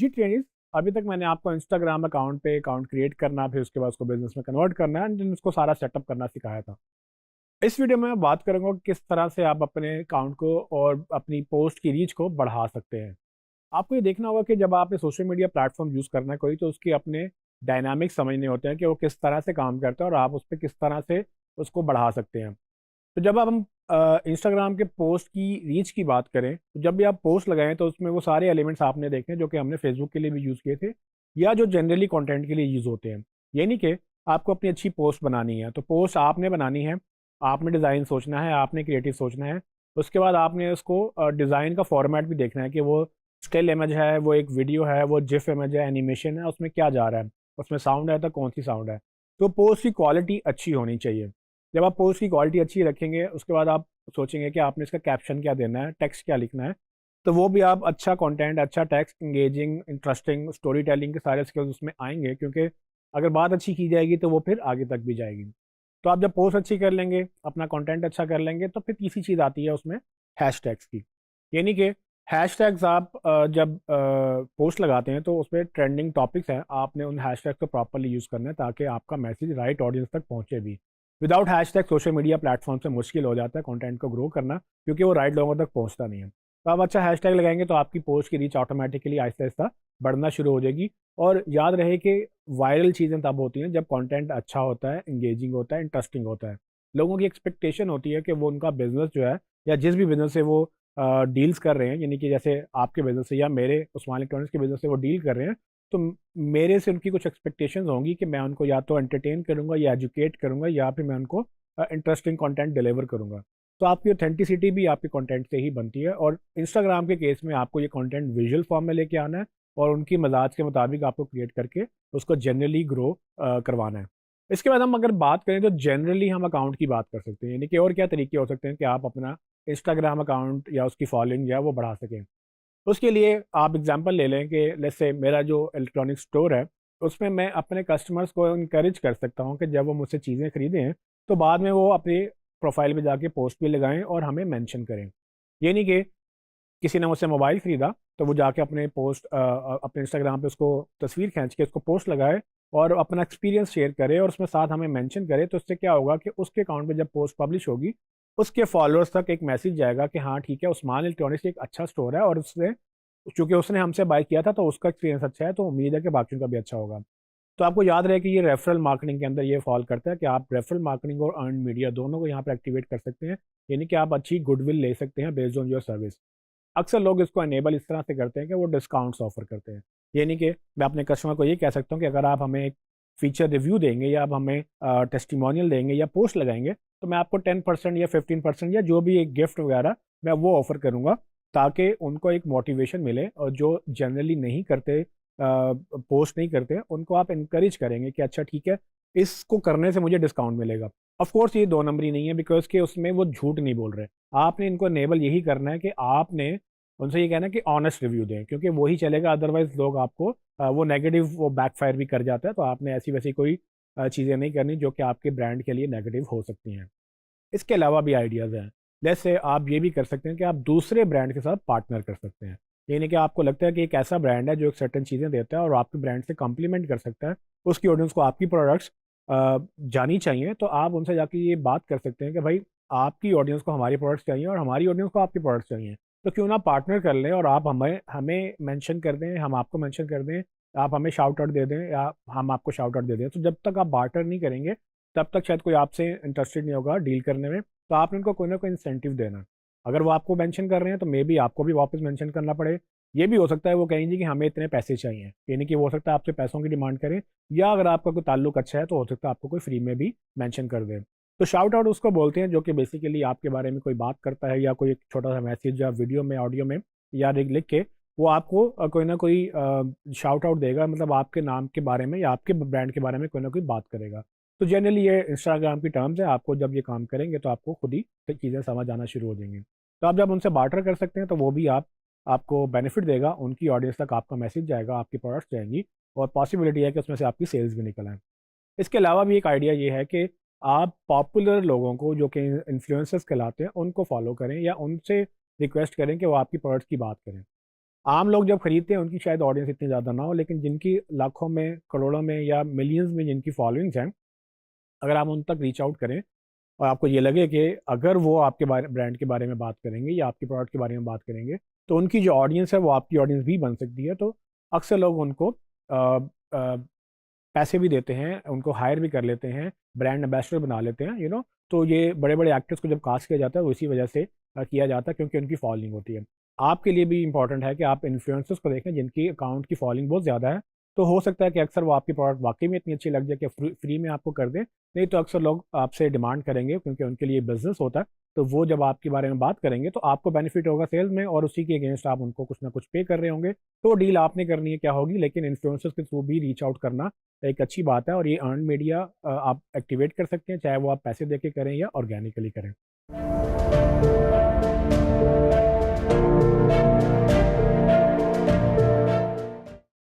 जी trainees, अभी तक मैंने आपको इंस्टाग्राम अकाउंट पे अकाउंट क्रिएट करना, फिर उसके बाद उसको बिजनेस में कन्वर्ट करना एंड देन उसको सारा सेटअप करना सिखाया था। इस वीडियो में मैं बात करूंगा कि किस तरह से आप अपने अकाउंट को और अपनी पोस्ट की रीच को बढ़ा सकते हैं। आपको ये देखना होगा कि जब आपने सोशल मीडिया प्लेटफॉर्म यूज़ करना है कोई, तो उसके अपने डायनामिक्स समझने होते हैं कि वो किस तरह से काम करता है और आप उस पर किस तरह से उसको बढ़ा सकते हैं। तो जब अब हम इंस्टाग्राम के पोस्ट की रीच की बात करें, तो जब भी आप पोस्ट लगाएं तो उसमें वो सारे एलिमेंट्स आपने देखे हैं जो कि हमने फेसबुक के लिए भी यूज़ किए थे या जो जनरली कंटेंट के लिए यूज़ होते हैं। ये नहीं कि आपको अपनी अच्छी पोस्ट बनानी है तो पोस्ट आपने बनानी है, आपने डिज़ाइन सोचना है, आपने क्रिएटिव सोचना है। उसके बाद आपने उसको डिज़ाइन का फॉर्मेट भी देखना है कि वो स्टिल इमेज है, वो एक वीडियो है, वो जिफ इमेज है, एनिमेशन है, उसमें क्या जा रहा है, उसमें साउंड है तो कौन सी साउंड है। तो पोस्ट की क्वालिटी अच्छी होनी चाहिए। जब आप पोस्ट की क्वालिटी अच्छी रखेंगे, उसके बाद आप सोचेंगे कि आपने इसका कैप्शन क्या देना है, टेक्स्ट क्या लिखना है। तो वो भी आप अच्छा कंटेंट, अच्छा text, engaging, interesting, story telling के सारे स्किल्स उसमें आएंगे, क्योंकि अगर बात अच्छी की जाएगी तो वो फिर आगे तक भी जाएगी। तो आप जब पोस्ट अच्छी कर लेंगे, अपना कंटेंट अच्छा कर लेंगे, तो फिर तीसरी चीज़ आती है उसमें हैशटैग्स की। यानी कि हैशटैग्स आप जब पोस्ट लगाते हैं तो उसमें ट्रेंडिंग टॉपिक्स हैं, आपने उन हैशटैग्स को प्रॉपरली यूज़ करना है ताकि आपका मैसेज राइट ऑडियंस तक पहुंचे भी। Without hashtag social media platform से मुश्किल हो जाता है कंटेंट को ग्रो करना, क्योंकि वो राइट लोगों तक पहुंचता नहीं है। तो आप अच्छा हैशटैग लगाएंगे तो आपकी पोस्ट की रीच ऑटोमेटिकली आहिस्ता आहिस्ता बढ़ना शुरू हो जाएगी। और याद रहे कि वायरल चीज़ें तब होती हैं जब कंटेंट अच्छा होता है, इंगेजिंग होता है, इंटरेस्टिंग होता है। लोगों की एक्सपेक्टेशन होती है कि वो उनका बिजनेस जो है, या जिस भी बिजनेस से वो डील्स कर रहे हैं, यानी कि जैसे आपके बिजनेस से या मेरे उस्मान इलेक्ट्रॉनिक्स के बिजनेस से वो डील कर रहे हैं, तो मेरे से उनकी कुछ एक्सपेक्टेशंस होंगी कि मैं उनको या तो एंटरटेन करूंगा या एजुकेट करूंगा या फिर मैं उनको इंटरेस्टिंग कंटेंट डिलीवर करूंगा। तो आपकी ऑथेंटिसिटी भी आपके कंटेंट से ही बनती है, और इंस्टाग्राम के केस में आपको ये कंटेंट विजुअल फॉर्म में लेके आना है और उनकी मजाज के मुताबिक आपको क्रिएट करके उसको जनरली ग्रो करवाना है। इसके बाद हम अगर बात करें तो जनरली हम अकाउंट की बात कर सकते हैं, यानी कि और क्या तरीके हो सकते हैं कि आप अपना इंस्टाग्राम अकाउंट या उसकी फॉलोइंग जो है वो बढ़ा सकें। उसके लिए आप एग्जांपल ले लें कि लेट्स से मेरा जो इलेक्ट्रॉनिक स्टोर है, उसमें मैं अपने कस्टमर्स को इनक्रेज कर सकता हूँ कि जब वो मुझसे चीज़ें खरीदें तो बाद में वो अपने प्रोफाइल पे जाके पोस्ट भी लगाएं और हमें मेंशन करें। ये नहीं कि किसी ने मुझसे मोबाइल खरीदा तो वो जाके अपने पोस्ट अपने इंस्टाग्राम पे उसको तस्वीर खींच के उसको पोस्ट लगाए और अपना एक्सपीरियंस शेयर करे और उसमें साथ हमें मेंशन करे। तो इससे क्या होगा कि उसके अकाउंट पे जब पोस्ट पब्लिश होगी, उसके फॉलोअर्स तक एक मैसेज जाएगा कि हाँ ठीक है, उस्मान इलेक्ट्रॉनिक्स एक अच्छा स्टोर है और उसने, चूंकि उसने हमसे बाय किया था तो उसका एक्सपीरियंस अच्छा है, तो उम्मीद है कि बाकियों का भी अच्छा होगा। तो आपको याद रहे कि ये रेफरल मार्केटिंग के अंदर ये फॉल करता है कि आप रेफरल मार्केटिंग और अर्न मीडिया दोनों को यहाँ पर एक्टिवेट कर सकते हैं। यानी कि आप अच्छी गुडविल ले सकते हैं बेस्ड ऑन योर सर्विस। अक्सर लोग इसको एनेबल इस तरह से करते हैं कि वो डिस्काउंट्स ऑफर करते हैं। ये नहीं कि मैं अपने कस्टमर को ये कह सकता हूँ कि अगर आप हमें एक फीचर रिव्यू देंगे या आप हमें टेस्टिमोनियल देंगे या पोस्ट लगाएंगे तो मैं आपको 10% या 15% या जो भी एक गिफ्ट वगैरह मैं वो ऑफर करूँगा, ताकि उनको एक मोटिवेशन मिले। और जो जनरली नहीं करते, पोस्ट नहीं करते, उनको आप इनकरेज करेंगे कि अच्छा ठीक है, इसको करने से मुझे डिस्काउंट मिलेगा। ऑफ कोर्स ये दो नंबरी नहीं है, बिकॉज कि उसमें वो झूठ नहीं बोल रहे। आपने इनको एनेबल यही करना है कि आपने उनसे ये कहना है कि ऑनेस्ट रिव्यू दें, क्योंकि वही चलेगा, अदरवाइज लोग आपको वो नेगेटिव वो बैकफायर भी कर जाता है। तो आपने ऐसी वैसी कोई चीज़ें नहीं करनी जो कि आपके ब्रांड के लिए नेगेटिव हो सकती हैं। इसके अलावा भी आइडियाज़ हैं। जैसे आप ये भी कर सकते हैं कि आप दूसरे ब्रांड के साथ पार्टनर कर सकते हैं। यानी कि आपको लगता है कि एक ऐसा ब्रांड है जो एक सर्टेन चीज़ें देता है और आपके ब्रांड से कॉम्प्लीमेंट कर सकता है, उसकी ऑडियंस को आपकी प्रोडक्ट्स जानी चाहिए, तो आप उनसे जाके ये बात कर सकते हैं कि भाई आपकी ऑडियंस को हमारी प्रोडक्ट्स चाहिए और हमारी ऑडियंस को आपकी प्रोडक्ट्स चाहिए। तो क्यों ना पार्टनर कर लें और आप हमें हमें मेंशन कर दें, हम आपको मेंशन कर दें, आप हमें शाउट आउट दे दें या हम आपको शाउट आउट दे दें। तो जब तक आप बार्टर नहीं करेंगे तब तक शायद कोई आपसे इंटरेस्टेड नहीं होगा डील करने में। तो आपने उनको कोई ना कोई इंसेंटिव देना। अगर वो आपको मेंशन कर रहे हैं तो मे बी आपको भी वापस मेंशन करना पड़े। ये भी हो सकता है वो कहेंगे कि हमें इतने पैसे चाहिए, यानी कि वो हो सकता है आपसे पैसों की डिमांड करें, या अगर आपका कोई ताल्लुक अच्छा है तो हो सकता है आपको कोई फ्री में भी मेंशन कर दे। तो शाउट आउट उसको बोलते हैं जो कि बेसिकली आपके बारे में कोई बात करता है या कोई एक छोटा सा मैसेज या वीडियो में, ऑडियो में या लिख के वो आपको कोई ना कोई शाउट आउट देगा, मतलब आपके नाम के बारे में या आपके ब्रांड के बारे में कोई ना कोई बात करेगा। तो जनरली ये इंस्टाग्राम की टर्म्स है, आपको जब ये काम करेंगे तो आपको खुद ही चीज़ें समझ आना शुरू हो जाएंगी। तो आप जब उनसे बार्टर कर सकते हैं तो वो भी आपको बेनिफिट देगा, उनकी ऑडियंस तक आपका मैसेज जाएगा, आपकी प्रोडक्ट्स जाएंगी और पॉसिबिलिटी है कि उसमें से आपकी सेल्स भी निकल आए। इसके अलावा भी एक आइडिया ये है कि आप पॉपुलर लोगों को जो कि इन्फ्लुएंसर्स कहलाते हैं उनको फॉलो करें या उनसे रिक्वेस्ट करें कि वो आपकी प्रोडक्ट्स की बात करें। आम लोग जब खरीदते हैं उनकी शायद ऑडियंस इतनी ज़्यादा ना हो, लेकिन जिनकी लाखों में, करोड़ों में या मिलियंस में जिनकी फॉलोइंग्स हैं, अगर आप उन तक रीच आउट करें और आपको ये लगे कि अगर वो आपके बारे, ब्रांड के बारे में बात करेंगे या आपके प्रोडक्ट के बारे में बात करेंगे, तो उनकी जो ऑडियंस है वो आपकी ऑडियंस भी बन सकती है। तो अक्सर लोग उनको पैसे भी देते हैं, उनको हायर भी कर लेते हैं, ब्रांड एम्बेसडर बना लेते हैं, तो ये बड़े बड़े एक्टर्स को जब कास्ट किया जाता है वो इसी वजह से किया जाता है, क्योंकि उनकी फॉलोइंग होती है। आपके लिए भी इंपॉर्टेंट है कि आप इन्फ्लुएंसर्स को देखें जिनकी अकाउंट की फॉलोइंग बहुत ज़्यादा है। तो हो सकता है कि अक्सर वो आपकी प्रोडक्ट वाकई में इतनी अच्छी लग जाए कि फ्री में आपको कर दें, नहीं तो अक्सर लोग आपसे डिमांड करेंगे क्योंकि उनके लिए बिजनेस होता है। तो वो जब आपके बारे में बात करेंगे तो आपको बेनिफिट होगा सेल्स में, और उसी के अगेंस्ट आप उनको कुछ ना कुछ पे कर रहे होंगे। तो डील आपने करनी है क्या होगी, लेकिन इन्फ्लुएंसर्स के थ्रू भी रीच आउट करना एक अच्छी बात है, और ये अर्न मीडिया आप एक्टिवेट कर सकते हैं, चाहे वो आप पैसे दे के करें या ऑर्गेनिकली करें।